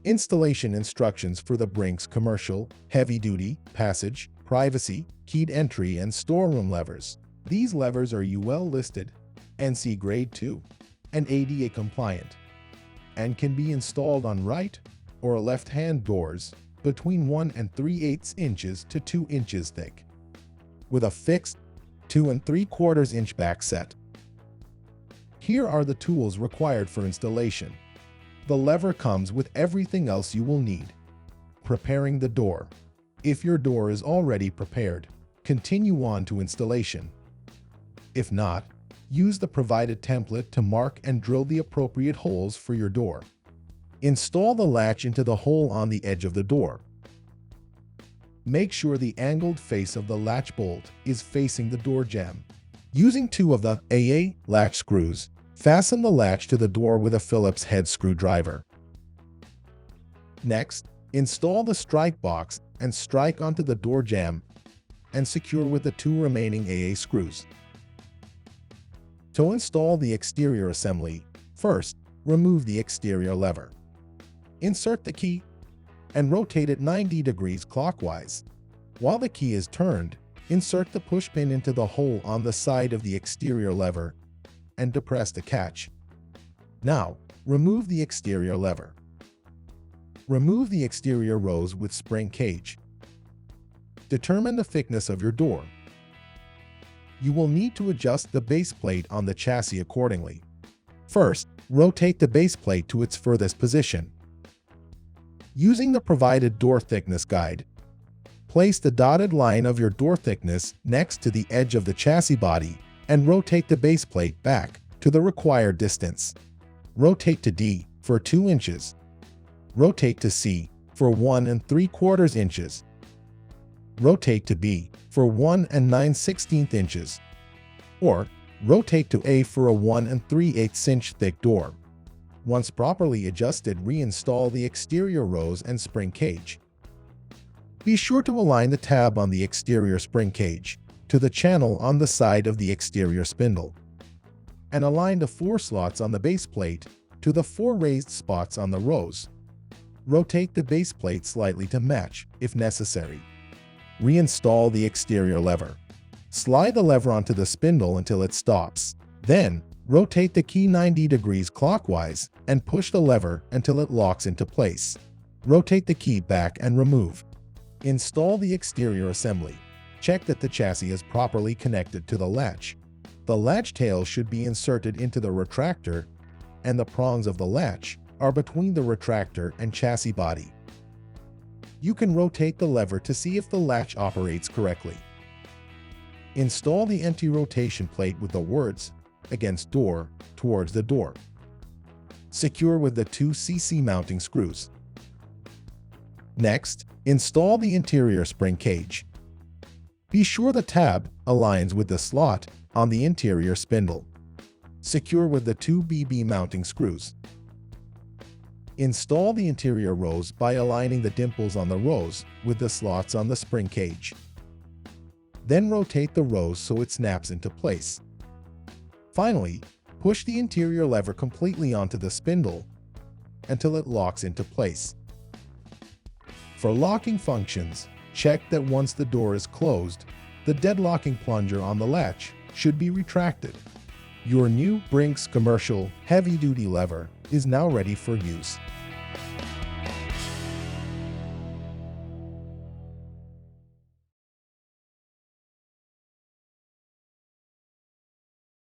Installation instructions for the Brinks commercial, heavy-duty, passage, privacy, keyed entry, and storeroom levers. These levers are UL listed, ANSI Grade 2, and ADA compliant, and can be installed on right or left-hand doors between 1 3/8 inches to 2 inches thick, with a fixed 2 3/4 inch back set. Here are the tools required for installation. The lever comes with everything else you will need. Preparing the door. If your door is already prepared, continue on to installation. If not, use the provided template to mark and drill the appropriate holes for your door. Install the latch into the hole on the edge of the door. Make sure the angled face of the latch bolt is facing the door jamb. Using 2 of the AA latch screws, fasten the latch to the door with a Phillips head screwdriver. Next, install the strike box and strike onto the door jamb and secure with the 2 remaining AA screws. To install the exterior assembly, first, remove the exterior lever. Insert the key and rotate it 90 degrees clockwise. While the key is turned, insert the push pin into the hole on the side of the exterior lever and depress the catch. Now, remove the exterior lever. Remove the exterior rose with spring cage. Determine the thickness of your door. You will need to adjust the base plate on the chassis accordingly. First, rotate the base plate to its furthest position. Using the provided door thickness guide, place the dotted line of your door thickness next to the edge of the chassis body and rotate the base plate back to the required distance. Rotate to D for 2 inches. Rotate to C for 1 3/4 inches. Rotate to B for 1 9/16 inches. Or rotate to A for a 1 3/8 inch thick door. Once properly adjusted, reinstall the exterior rose and spring cage. Be sure to align the tab on the exterior spring cage to the channel on the side of the exterior spindle, and align the 4 slots on the base plate to the 4 raised spots on the rose. Rotate the base plate slightly to match, if necessary. Reinstall the exterior lever. Slide the lever onto the spindle until it stops. Then, rotate the key 90 degrees clockwise and push the lever until it locks into place. Rotate the key back and remove. Install the exterior assembly. Check that the chassis is properly connected to the latch. The latch tail should be inserted into the retractor, and the prongs of the latch are between the retractor and chassis body. You can rotate the lever to see if the latch operates correctly. Install the anti-rotation plate with the words "Against door" towards the door. Secure with the 2 cc mounting screws. Next, install the interior spring cage. Be sure the tab aligns with the slot on the interior spindle. Secure with the 2 BB mounting screws. Install the interior rose by aligning the dimples on the rose with the slots on the spring cage. Then rotate the rose so it snaps into place. Finally, push the interior lever completely onto the spindle until it locks into place. For locking functions, check that once the door is closed, the deadlocking plunger on the latch should be retracted. Your new Brinks commercial heavy-duty lever is now ready for use.